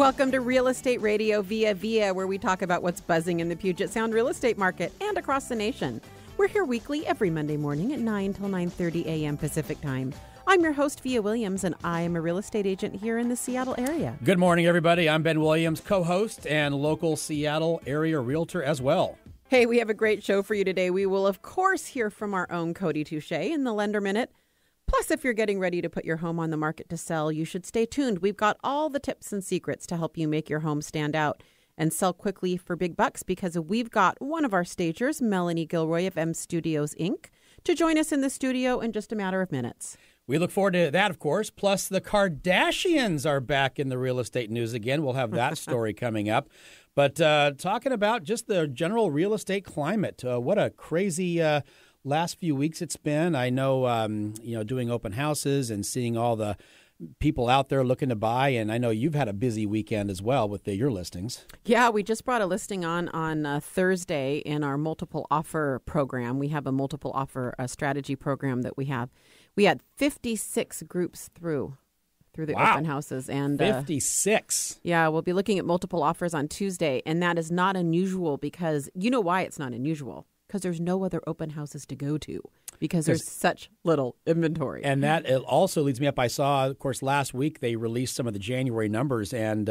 Welcome to Real Estate Radio Via, where we talk about what's buzzing in the Puget Sound real estate market and across the nation. We're here weekly every Monday morning at 9 till 9:30 a.m. Pacific Time. I'm your host, Via Williams, and I am a real estate agent here in the Seattle area. Good morning, everybody. I'm Ben Williams, co-host and local Seattle area realtor as well. Hey, we have a great show for you today. We will, of course, hear from our own Cody Touche in the Lender Minute. Plus, if you're getting ready to put your home on the market to sell, you should stay tuned. We've got all the tips and secrets to help you make your home stand out and sell quickly for big bucks, because we've got one of our stagers, Melanie Gilroy of M Studios, Inc., to join us in the studio in just a matter of minutes. We look forward to that, of course. Plus, the Kardashians are back in the real estate news again. We'll have that story coming up. But talking about just the general real estate climate, what a crazy last few weeks it's been. I know, doing open houses and seeing all the people out there looking to buy. And I know you've had a busy weekend as well with your listings. Yeah, we just brought a listing on Thursday in our multiple offer program. We have a multiple offer strategy program that we have. We had 56 groups through the open houses. And 56. Yeah, we'll be looking at multiple offers on Tuesday. And that is not unusual, because you know why it's not unusual? Because there's no other open houses to go to, because there's such little inventory. And that it also leads me up. I saw, of course, last week they released some of the January numbers, and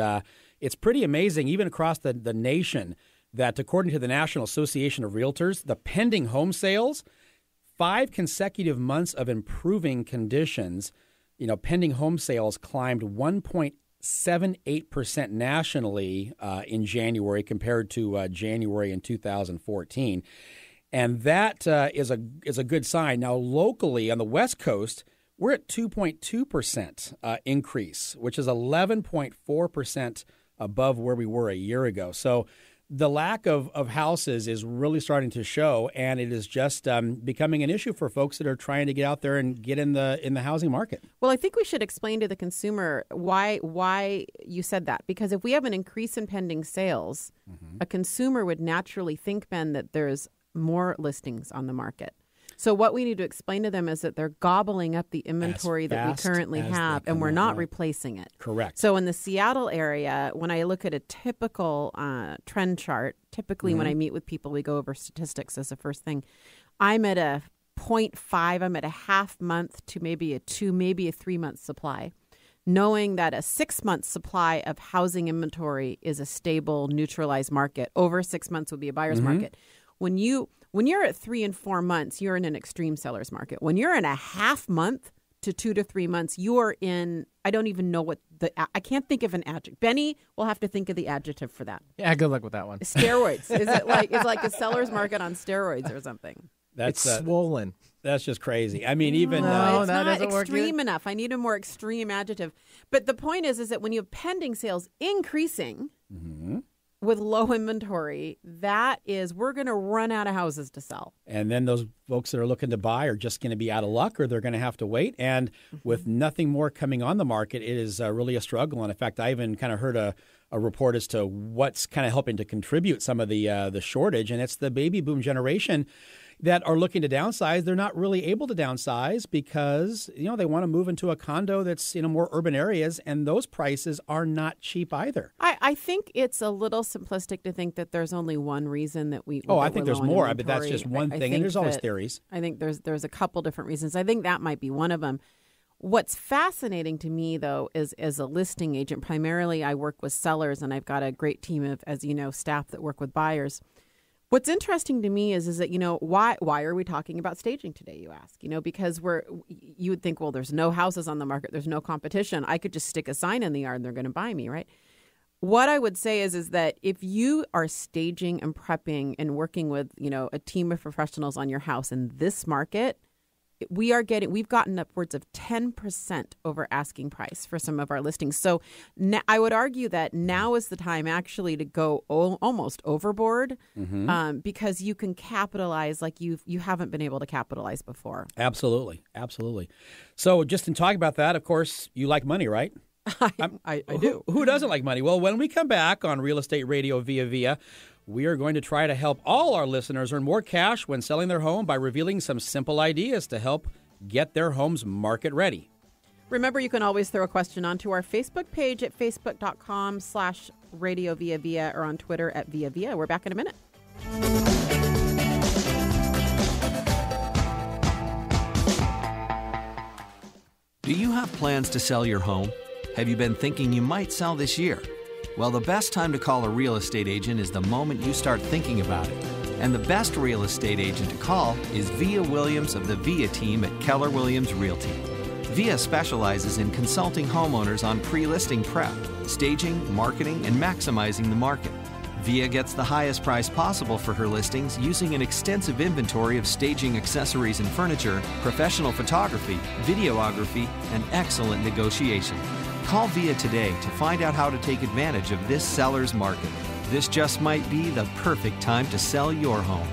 it's pretty amazing, even across the nation, that according to the National Association of Realtors, the pending home sales, 5 consecutive months of improving conditions, pending home sales climbed 1.78% nationally in January compared to January in 2014. And that is a good sign. Now, locally on the West Coast, we're at 2.2% increase, which is 11.4% above where we were a year ago. So the lack of houses is really starting to show, and it is just becoming an issue for folks that are trying to get out there and get in the housing market. Well, I think we should explain to the consumer why you said that. Because if we have an increase in pending sales, a consumer would naturally think, Ben, that there's more listings on the market. So what we need to explain to them is that they're gobbling up the inventory that we currently have, and we're not replacing it. Correct. So in the Seattle area, when I look at a typical trend chart, typically when I meet with people, we go over statistics as the first thing. I'm at a 0.5, I'm at a half month to maybe a 2, maybe a 3-month supply, knowing that a 6-month supply of housing inventory is a stable, neutralized market. Over 6 months would be a buyer's market. When you're at 3 and 4 months, you're in an extreme seller's market. When you're in a half month to 2 to 3 months, you're in, I don't even know I can't think of an adjective. Benny will have to think of the adjective for that. Yeah, good luck with that one. Steroids. It's like a seller's market on steroids or something? It's swollen. That's just crazy. I mean, even it's not extreme enough. I need a more extreme adjective. But the point is that when you have pending sales increasing with low inventory, we're going to run out of houses to sell. And then those folks that are looking to buy are just going to be out of luck, or they're going to have to wait. And with nothing more coming on the market, it is really a struggle. And in fact, I even kind of heard a report as to what's kind of helping to contribute some of the shortage. And it's the baby boom generation that are looking to downsize. They're not really able to downsize because, they want to move into a condo that's in more urban areas, and those prices are not cheap either. I think it's a little simplistic to think that there's only one reason that we. I think there's more, but that's just one thing, and there's always theories. I think there's a couple different reasons. I think that might be one of them. What's fascinating to me, though, is as a listing agent, primarily I work with sellers, and I've got a great team of, as you know, staff that work with buyers. What's interesting to me is that, why are we talking about staging today, you ask? Because you would think, well, there's no houses on the market, there's no competition. I could just stick a sign in the yard and they're going to buy me, right? What I would say is that if you are staging and prepping and working with, a team of professionals on your house in this market, we've gotten upwards of 10% over asking price for some of our listings. So I would argue that now is the time actually to go almost overboard because you can capitalize like you haven't been able to capitalize before. Absolutely. Absolutely. So just in talking about that, of course, you like money, right? I do. Who doesn't like money? Well, when we come back on Real Estate Radio Via, we are going to try to help all our listeners earn more cash when selling their home by revealing some simple ideas to help get their homes market ready. Remember, you can always throw a question onto our Facebook page at facebook.com/Radio Via Via or on Twitter at Via Via. We're back in a minute. Do you have plans to sell your home? Have you been thinking you might sell this year? Well, the best time to call a real estate agent is the moment you start thinking about it. And the best real estate agent to call is Via Williams of the Via team at Keller Williams Realty. Via specializes in consulting homeowners on pre-listing prep, staging, marketing, and maximizing the market. Via gets the highest price possible for her listings using an extensive inventory of staging accessories and furniture, professional photography, videography, and excellent negotiation. Call Via today to find out how to take advantage of this seller's market. This just might be the perfect time to sell your home.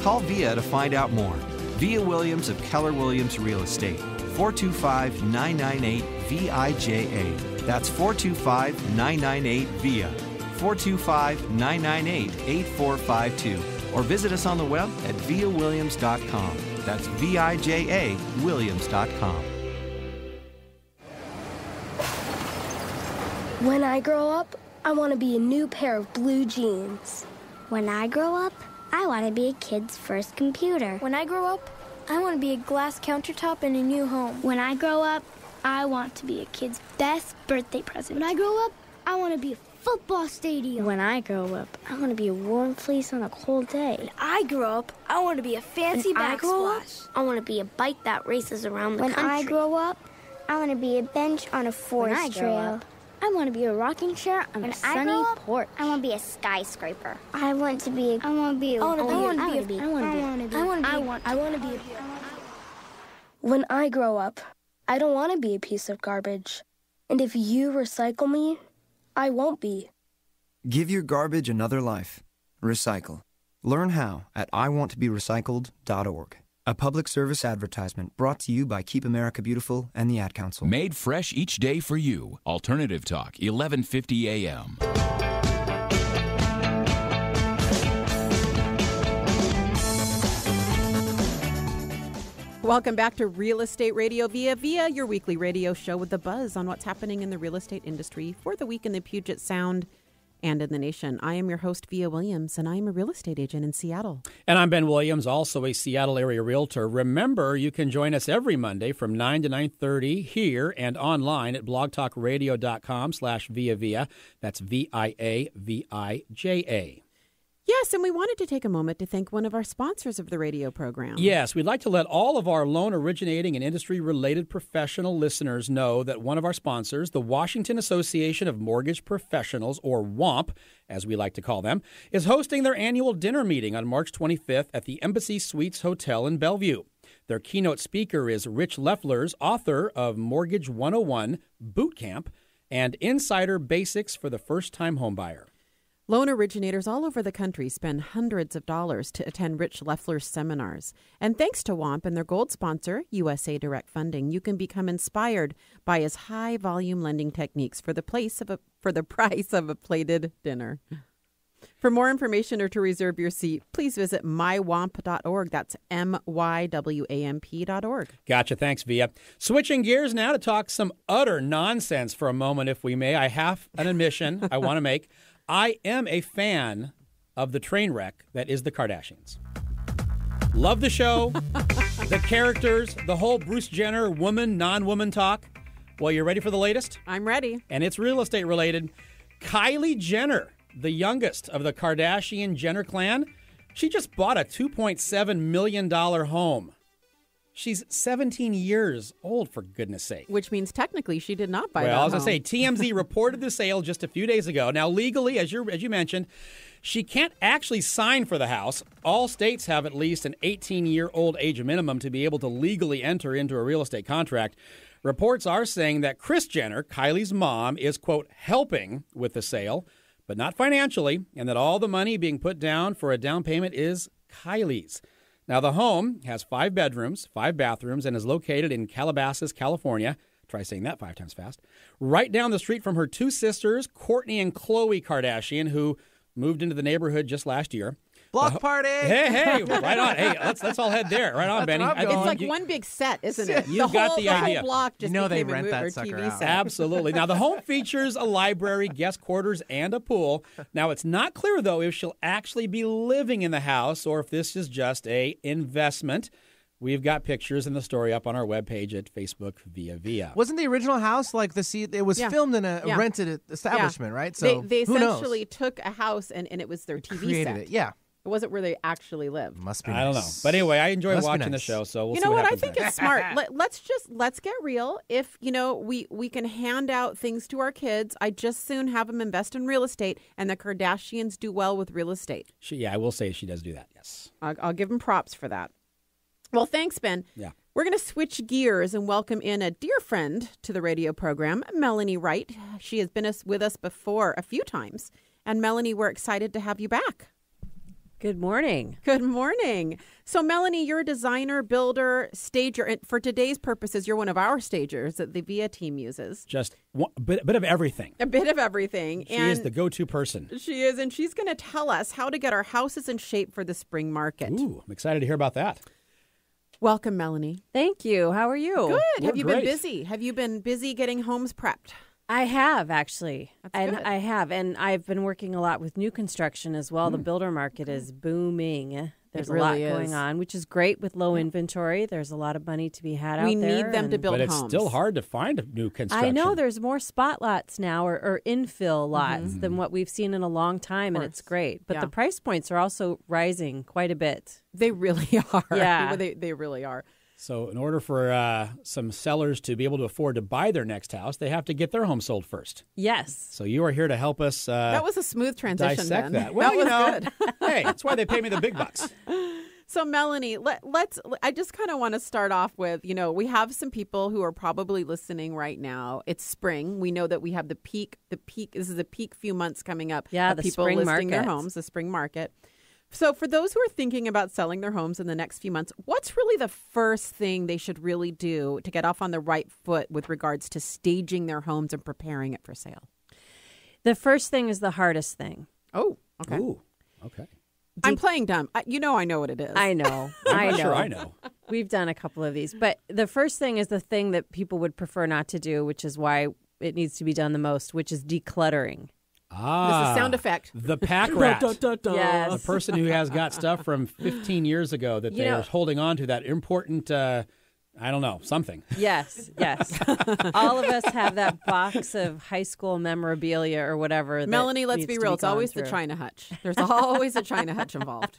Call Via to find out more. Via Williams of Keller Williams Real Estate, 425-998-VIJA. That's 425-998-VIA. 425-998-8452. Or visit us on the web at viawilliams.com. That's VIJA Williams.com. When I grow up, I want to be a new pair of blue jeans. When I grow up, I want to be a kid's first computer. When I grow up, I want to be a glass countertop in a new home. When I grow up, I want to be a kid's best birthday present. When I grow up, I want to be a football stadium. When I grow up, I want to be a warm fleece on a cold day. When I grow up, I want to be a fancy backsplash. I want to be a bike that races around the country. When I grow up, I want to be a bench on a forest trail. I want to be a rocking chair on a sunny porch. I want to be a skyscraper. I want to be. When I grow up, I don't want to be a piece of garbage. And if you recycle me, I won't be. Give your garbage another life. Recycle. Learn how at iwanttoberecycled.org. A public service advertisement brought to you by Keep America Beautiful and the Ad Council. Made fresh each day for you. Alternative Talk, 1150 a.m. Welcome back to Real Estate Radio Via Via, your weekly radio show with the buzz on what's happening in the real estate industry for the week in the Puget Sound and in the nation. I am your host, Via Williams, and I am a real estate agent in Seattle. And I'm Ben Williams, also a Seattle area realtor. Remember, you can join us every Monday from 9 to 9:30 here and online at blogtalkradio.com/Via Via. That's VIAVIJA. Yes, and we wanted to take a moment to thank one of our sponsors of the radio program. Yes, we'd like to let all of our loan originating and industry-related professional listeners know that one of our sponsors, the Washington Association of Mortgage Professionals, or WAMP, as we like to call them, is hosting their annual dinner meeting on March 25th at the Embassy Suites Hotel in Bellevue. Their keynote speaker is Rich Leffler's, author of Mortgage 101, Boot Camp, and Insider Basics for the First-Time Homebuyer. Loan originators all over the country spend hundreds of dollars to attend Rich Leffler's seminars. And thanks to WAMP and their gold sponsor, USA Direct Funding, you can become inspired by his high-volume lending techniques for the price of a plated dinner. For more information or to reserve your seat, please visit mywamp.org. That's MYWAMP.org. Gotcha. Thanks, Via. Switching gears now to talk some utter nonsense for a moment, if we may. I have an admission I want to make. I am a fan of the train wreck that is the Kardashians. Love the show, the characters, the whole Bruce Jenner woman, non-woman talk. Well, you ready for the latest? I'm ready. And it's real estate related. Kylie Jenner, the youngest of the Kardashian-Jenner clan, she just bought a $2.7 million home. She's 17 years old, for goodness sake. Which means technically she did not buy that home. Well, I was going to say, TMZ reported the sale just a few days ago. Now, legally, as you mentioned, she can't actually sign for the house. All states have at least an 18-year-old age minimum to be able to legally enter into a real estate contract. Reports are saying that Kris Jenner, Kylie's mom, is, quote, helping with the sale, but not financially, and that all the money being put down for a down payment is Kylie's. Now, the home has 5 bedrooms, 5 bathrooms, and is located in Calabasas, California. Try saying that 5 times fast. Right down the street from her 2 sisters, Kourtney and Khloe Kardashian, who moved into the neighborhood just last year. Block party. Hey, right on. Hey, let's all head there. Right on, Benny. I'm It's like one big set, isn't it? You've got the idea. The whole block just they became rent a that movie or sucker TV out. set. Absolutely. Now, the home features a library, guest quarters, and a pool. Now, it's not clear, though, if she'll actually be living in the house or if this is just a investment. We've got pictures and the story up on our webpage at Facebook Via. Wasn't the original house like it was filmed in a rented establishment, right? So they who knows? essentially took a house and it was their TV Created set. it. Yeah. It wasn't where they actually lived. Must be I don't know. nice. But anyway, I enjoy Must be watching the nice. show, so we'll You see know what? I happens think next. it's smart. Let's get real. If, we can hand out things to our kids, I just soon have them invest in real estate, and the Kardashians do well with real estate. I will say she does do that, yes. I'll give them props for that. Well, thanks, Ben. Yeah. We're going to switch gears and welcome in a dear friend to the radio program, Melanie Wright. She has been with us before a few times. And Melanie, we're excited to have you back. Good morning. Good morning. So, Melanie, you're a designer, builder, stager. And for today's purposes, you're one of our stagers that the Via team uses. Just a bit of everything. A bit of everything. She is the go-to person. She is, and she's going to tell us how to get our houses in shape for the spring market. Ooh, I'm excited to hear about that. Welcome, Melanie. Thank you. How are you? Good. We're Have you great. been busy? Have you been busy getting homes prepped? I have, actually. That's good. I have. And I've been working a lot with new construction as well. The builder market is booming. There's really a lot is. going on, which is great with low inventory. There's a lot of money to be had out We there. need them to build But it's homes. still hard to find new construction. I know there's more spot lots now or infill lots than what we've seen in a long time, and it's great. But Yeah. the price points are also rising quite a bit. They really are. Yeah. They really are. So in order for some sellers to be able to afford to buy their next house, they have to get their home sold first. Yes. So you are here to help us That was a smooth transition, dissect Ben. that. Well, that was good. Hey, that's why they pay me the big bucks. So, Melanie, I just kind of want to start off with, we have some people who are probably listening right now. It's spring. We know that we have the peak, this is the peak few months coming up. Yeah, of the people spring listing their market. homes, the spring market. So for those who are thinking about selling their homes in the next few months, what's really the first thing they should really do to get off on the right foot with regards to staging their homes and preparing it for sale? The first thing is the hardest thing. Oh, okay. Ooh, okay. I'm playing dumb. I know what it is. I know. I'm not sure I know. We've done a couple of these. But the first thing is the thing that people would prefer not to do, which is why it needs to be done the most, which is decluttering. This is sound effect. The pack rat. Yes. The person who has got stuff from 15 years ago that they are holding on to, that important, I don't know, something. Yes. All of us have that box of high school memorabilia or whatever. Melanie, let's needs be to real. It's gone always the through. China hutch. There's always a China hutch involved.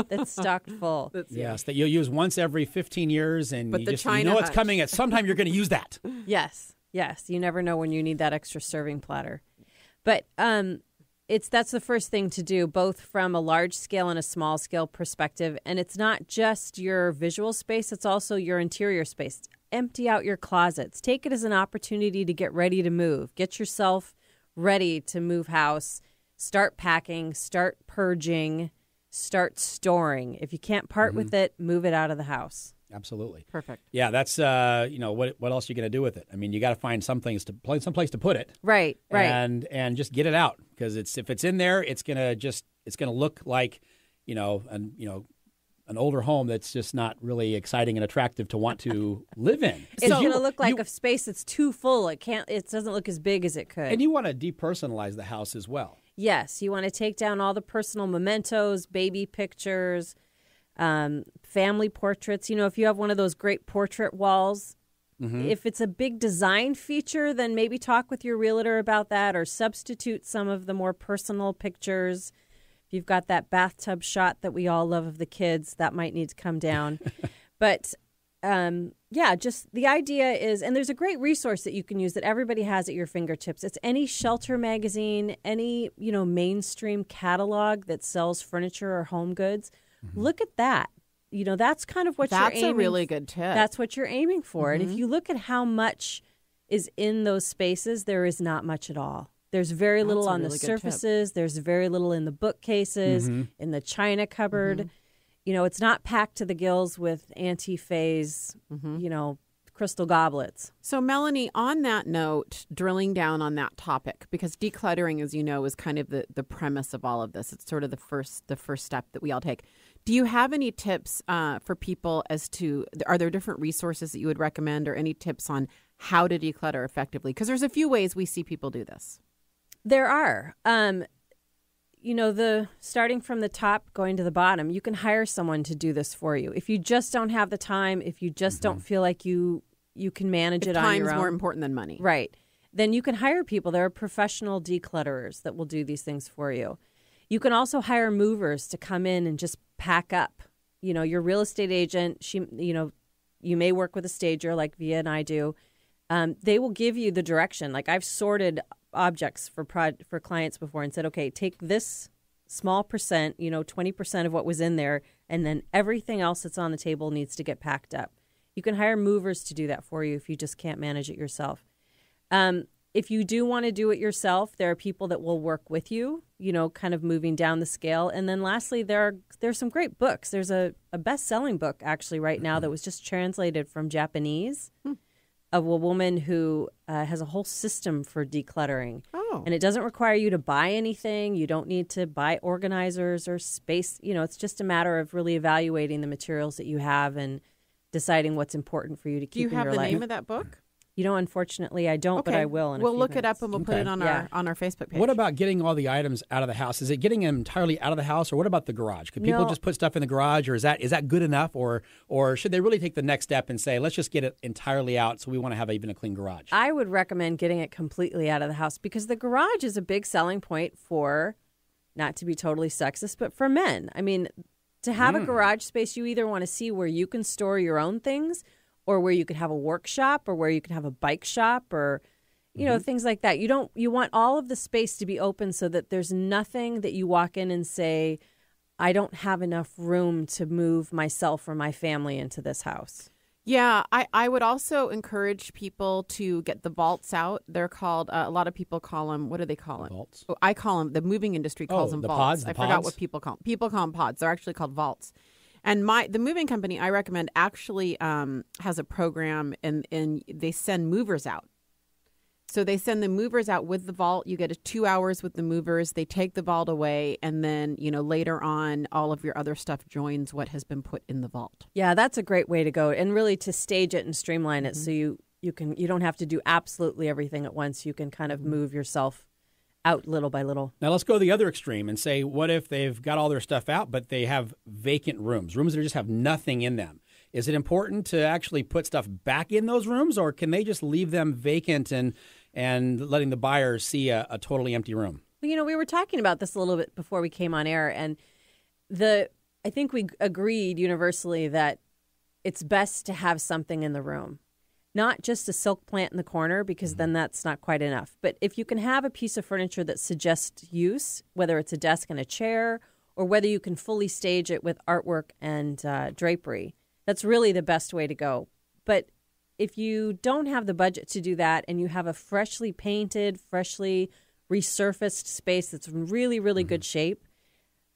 That's stocked full. Yes, that you'll use once every 15 years, and But you the just China you know it's hutch. coming at sometime. You're going to use that. Yes. You never know when you need that extra serving platter. But that's the first thing to do, both from a large scale and a small scale perspective. And it's not just your visual space, it's also your interior space. Empty out your closets. Take it as an opportunity to get ready to move. Get yourself ready to move house. Start packing, start purging, start storing. If you can't part with it, move it out of the house. Absolutely. Perfect. Yeah, that's what else are you going to do with it? I mean, you got to find some place to put it. Right. And just get it out, because if it's in there, it's going to look like, an older home that's just not really exciting and attractive to want to live in. It's going to look like a space that's too full. It doesn't look as big as it could. And you want to depersonalize the house as well. Yes, you want to take down all the personal mementos, baby pictures, family portraits. If you have one of those great portrait walls, if it's a big design feature, then maybe talk with your realtor about that, or substitute some of the more personal pictures. If you've got that bathtub shot that we all love of the kids, that might need to come down. But just the idea is, and there's a great resource that you can use that everybody has at your fingertips. It's any shelter magazine, any, mainstream catalog that sells furniture or home goods. Look at that. That's kind of what you're aiming. That's a really good tip. That's what you're aiming for. And if you look at how much is in those spaces, there is not much at all. There's very little on the surfaces. There's very little in the bookcases, in the china cupboard. It's not packed to the gills with anti-phase, crystal goblets. So, Melanie, on that note, drilling down on that topic, because decluttering, as you know, is kind of the premise of all of this. It's sort of the first step that we all take. Do you have any tips for people as to, are there different resources that you would recommend, or any tips on how to declutter effectively? Because there's a few ways we see people do this. There are. Starting from the top, going to the bottom, you can hire someone to do this for you. If you just don't have the time, if you just don't feel like you can manage it on your own. Time's more important than money. Right. Then you can hire people. There are professional declutterers that will do these things for you. You can also hire movers to come in and just pack up. Your real estate agent, you may work with a stager like Vija and I do. They will give you the direction. Like, I've sorted objects for clients before and said, okay, take this small percent, 20% of what was in there, and then everything else that's on the table needs to get packed up. You can hire movers to do that for you if you just can't manage it yourself. If you do want to do it yourself, there are people that will work with you, kind of moving down the scale. And then lastly, there's some great books. There's a best-selling book actually right now that was just translated from Japanese of a woman who has a whole system for decluttering. Oh. And it doesn't require you to buy anything. You don't need to buy organizers or space. It's just a matter of really evaluating the materials that you have and deciding what's important for you to keep in your life. Do you have the name of that book? Unfortunately, I don't, but I will in a few We'll look it up minutes. and we'll put it on our Facebook page. What about getting all the items out of the house? Is it getting them entirely out of the house, or what about the garage? Could people just put stuff in the garage, or is that good enough, or should they really take the next step and say, let's just get it entirely out so we want to have even a clean garage? I would recommend getting it completely out of the house, because the garage is a big selling point for, not to be totally sexist, but for men. I mean, to have a garage space, you either want to see where you can store your own things, or where you could have a workshop, or where you could have a bike shop, or things like that. You want all of the space to be open so that there's nothing that you walk in and say, I don't have enough room to move myself or my family into this house. Yeah, I would also encourage people to get the vaults out. They're called, a lot of people call them, what do they call them? Vaults? Oh, I call them, the moving industry calls them the vaults. pods? I forgot what people call them. People call them pods. They're actually called vaults. And the moving company I recommend actually has a program, and they send movers out. So they send the movers out with the vault. You get 2 hours with the movers. They take the vault away, and then later on, all of your other stuff joins what has been put in the vault. Yeah, that's a great way to go, and really to stage it and streamline it so you don't have to do absolutely everything at once. You can kind of move yourself out little by little. Now let's go the other extreme and say, what if they've got all their stuff out, but they have vacant rooms that just have nothing in them? Is it important to actually put stuff back in those rooms, or can they just leave them vacant and letting the buyers see a totally empty room? Well, we were talking about this a little bit before we came on air, and I think we agreed universally that it's best to have something in the room. Not just a silk plant in the corner, because then that's not quite enough. But if you can have a piece of furniture that suggests use, whether it's a desk and a chair, or whether you can fully stage it with artwork and drapery, that's really the best way to go. But if you don't have the budget to do that, and you have a freshly painted, freshly resurfaced space that's in really, really good shape,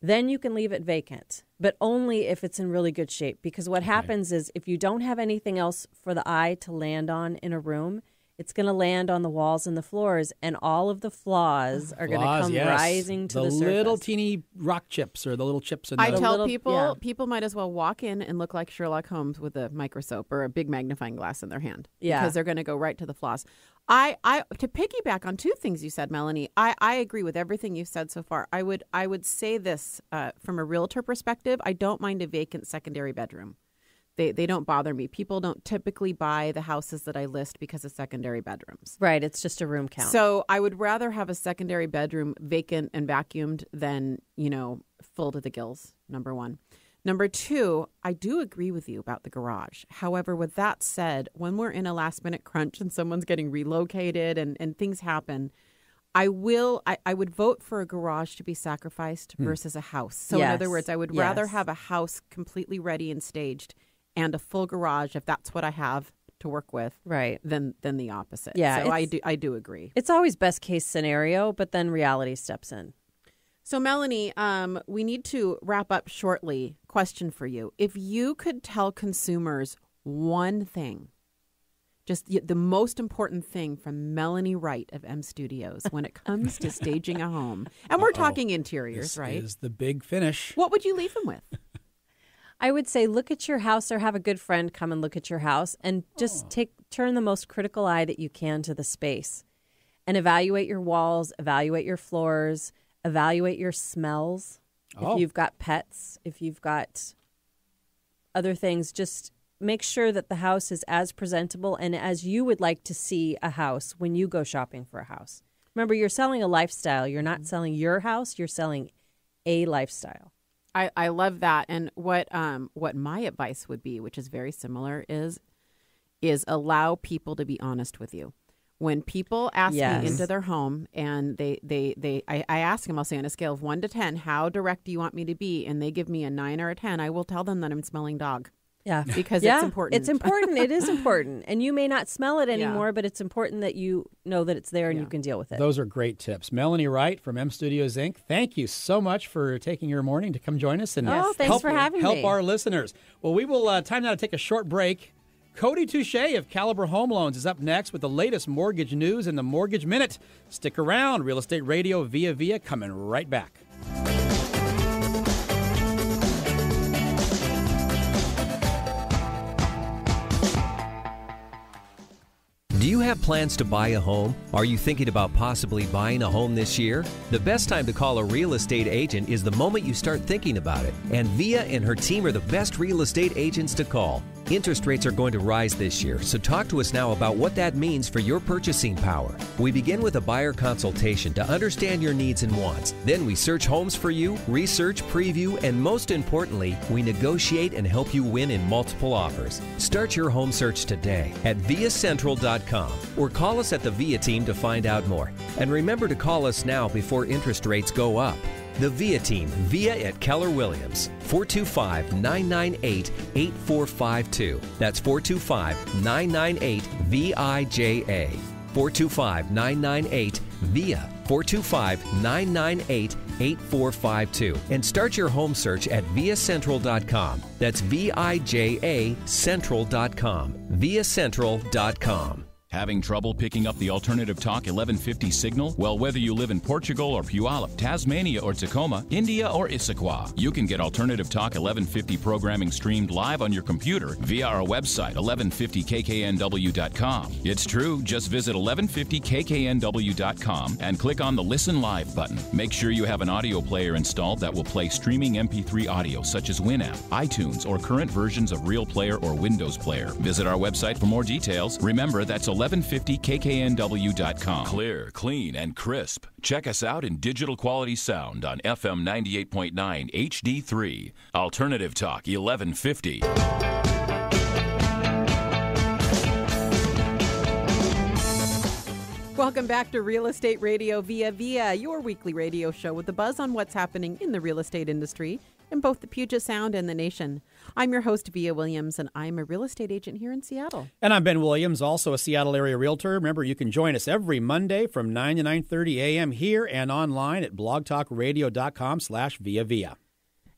then you can leave it vacant, but only if it's in really good shape. Because what happens is, if you don't have anything else for the eye to land on in a room, it's going to land on the walls and the floors, and all of the flaws are going to come rising to the surface. The little teeny rock chips, or the little chips. I tell people might as well walk in and look like Sherlock Holmes with a microscope or a big magnifying glass in their hand. Yeah. Because they're going to go right to the flaws. I to piggyback on two things you said, Melanie, I agree with everything you've said so far. I would say this from a realtor perspective. I don't mind a vacant secondary bedroom. They don't bother me. People don't typically buy the houses that I list because of secondary bedrooms. Right. It's just a room count. So I would rather have a secondary bedroom vacant and vacuumed than, full to the gills, number one. Number two, I do agree with you about the garage. However, with that said, when we're in a last minute crunch and someone's getting relocated and things happen, I would vote for a garage to be sacrificed versus a house. So in other words, I would rather have a house completely ready and staged and a full garage, if that's what I have to work with, right, than the opposite. Yeah, so I do agree. It's always best case scenario, but then reality steps in. So Melanie, we need to wrap up shortly. Question for you: if you could tell consumers one thing Just the most important thing from Melanie Wright of M Studios when it comes to staging a home. And we're talking interiors, right? This is the big finish. What would you leave them with? I would say look at your house or have a good friend come and look at your house and just turn the most critical eye that you can to the space and evaluate your walls, evaluate your floors, evaluate your smells. If you've got pets, if you've got other things, just make sure that the house is as presentable and as you would like to see a house when you go shopping for a house. Remember, you're selling a lifestyle. You're not selling your house. You're selling a lifestyle. I love that. And what my advice would be, which is very similar, is allow people to be honest with you. When people ask me into their home and I ask them, I'll say on a scale of 1 to 10, how direct do you want me to be? And they give me a 9 or a 10, I will tell them that I'm smelling dog. Yeah. Because it's important. It's important. It is important. And you may not smell it anymore, but it's important that you know that it's there and you can deal with it. Those are great tips. Melanie Wright from M Studios, Inc., thank you so much for taking your morning to come join us and thanks for having me. Help our listeners. Well, we will time now to take a short break. Cody Touche of Caliber Home Loans is up next with the latest mortgage news in the Mortgage Minute. Stick around. Real Estate Radio Via coming right back. Do you have plans to buy a home? Are you thinking about possibly buying a home this year? The best time to call a real estate agent is the moment you start thinking about it. And Via and her team are the best real estate agents to call. Interest rates are going to rise this year, so talk to us now about what that means for your purchasing power. We begin with a buyer consultation to understand your needs and wants. Then we search homes for you, research, preview, and most importantly, we negotiate and help you win in multiple offers. Start your home search today at viacentral.com or call us at the Via team to find out more. And remember to call us now before interest rates go up. The Via team, Via at Keller Williams, 425-998-8452. That's 425-998-VIJA. 425-998-VIA. 425-998-8452. And start your home search at viacentral.com. That's VIJA Central.com. viacentral.com. Having trouble picking up the Alternative Talk 1150 signal? Well, whether you live in Portugal or Puyallup, Tasmania or Tacoma, India or Issaquah, you can get Alternative Talk 1150 programming streamed live on your computer via our website, 1150kknw.com. It's true. Just visit 1150kknw.com and click on the Listen Live button. Make sure you have an audio player installed that will play streaming MP3 audio such as Winamp, iTunes, or current versions of Real Player or Windows Player. Visit our website for more details. Remember, that's 1150kknw.com. Clear, clean, and crisp. Check us out in digital quality sound on FM 98.9 HD3. Alternative Talk 1150. Welcome back to Real Estate Radio Via, your weekly radio show with the buzz on what's happening in the real estate industry in both the Puget Sound and the nation. I'm your host, Via Williams, and I'm a real estate agent here in Seattle. And I'm Ben Williams, also a Seattle area realtor. Remember, you can join us every Monday from 9 to 9:30 a.m. here and online at blogtalkradio.com/via.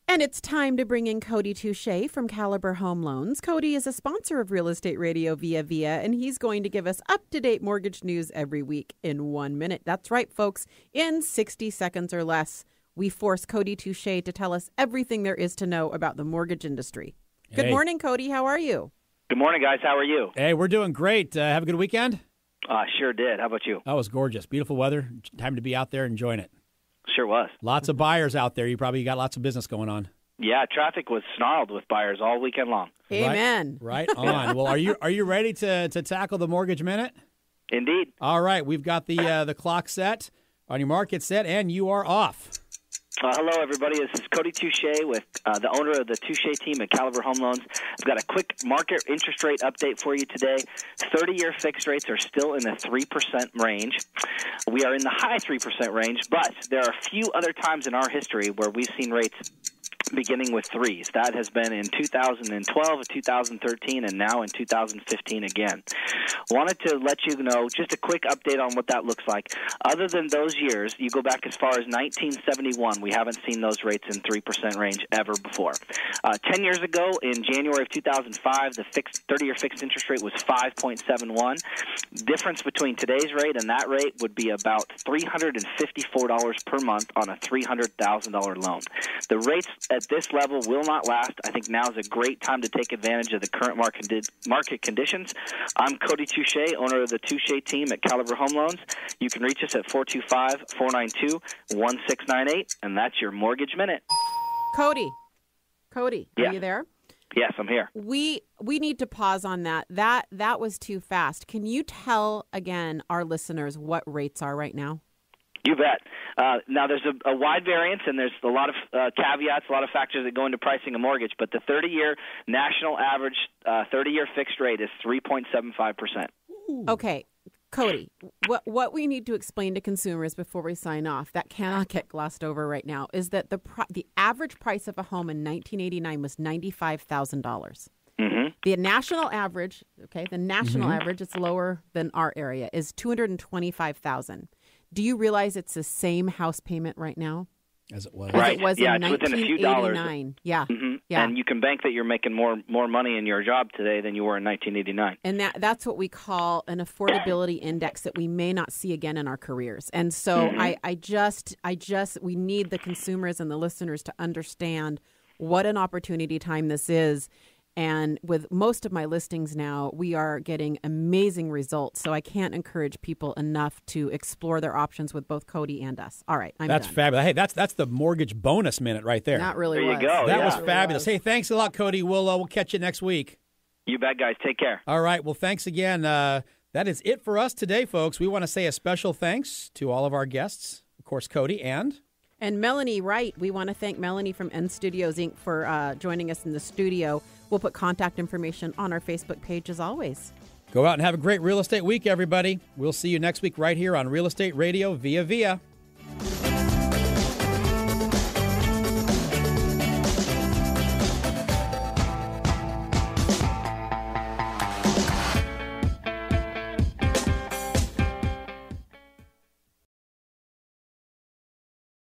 And it's time to bring in Cody Touche from Caliber Home Loans. Cody is a sponsor of Real Estate Radio Via, and he's going to give us up-to-date mortgage news every week in 1 minute. That's right, folks, in 60 seconds or less. We force Cody Touche to tell us everything there is to know about the mortgage industry. Good morning, Cody. How are you? Good morning, guys. How are you? Hey, we're doing great. Have a good weekend? Sure did. How about you? Oh, it was gorgeous. Beautiful weather. Time to be out there enjoying it. Sure was. Lots of buyers out there. You probably got lots of business going on. Yeah, traffic was snarled with buyers all weekend long. Amen. Right on. Well, are you ready to tackle the Mortgage Minute? Indeed. All right. We've got the clock set. On your mark, get set, and you are off. Hello, everybody. This is Cody Touche with the owner of the Touche team at Caliber Home Loans. I've got a quick market interest rate update for you today. 30-year fixed rates are still in the 3% range. We are in the high 3% range, but there are a few other times in our history where we've seen rates beginning with threes. That has been in 2012, 2013, and now in 2015 again. Wanted to let you know just a quick update on what that looks like. Other than those years, you go back as far as 1971, we haven't seen those rates in 3% range ever before. 10 years ago, in January of 2005, the 30-year fixed interest rate was 5.71. Difference between today's rate and that rate would be about $354 per month on a $300,000 loan. The rates at this level will not last. I think now is a great time to take advantage of the current market conditions. I'm Cody Touche, owner of the Touche team at Caliber Home Loans. You can reach us at 425-492-1698, and that's your Mortgage Minute. Cody, are you there? Yes, I'm here. We need to pause on that. That was too fast. Can you tell, again, our listeners what rates are right now? You bet. Now, there's a wide variance, and there's a lot of caveats, a lot of factors that go into pricing a mortgage, but the 30-year national average 30-year fixed rate is 3.75%. Okay, Cody, what we need to explain to consumers before we sign off, that cannot get glossed over right now, is that the average price of a home in 1989 was $95,000. Mm-hmm. The national average, average, it's lower than our area, is $225,000. Do you realize it's the same house payment right now? As it was. Right. It was yeah, in it's within a few dollars. 1989. Yeah. Mm-hmm. Yeah. And you can bank that you're making more money in your job today than you were in 1989. And that's what we call an affordability index that we may not see again in our careers. And so we need the consumers and the listeners to understand what an opportunity time this is. And with most of my listings now, we are getting amazing results. So I can't encourage people enough to explore their options with both Cody and us. All right, That's done. fabulous. Hey, that's the mortgage bonus minute right there. That really there was. You go. That yeah. was fabulous. Hey, thanks a lot, Cody. We'll catch you next week. You bet, guys. Take care. All right. Well, thanks again. That is it for us today, folks. We want to say a special thanks to all of our guests, of course, Cody and Melanie Wright. We want to thank Melanie from N Studios, Inc. for joining us in the studio. We'll put contact information on our Facebook page as always. Go out and have a great real estate week, everybody. We'll see you next week right here on Real Estate Radio via Vija.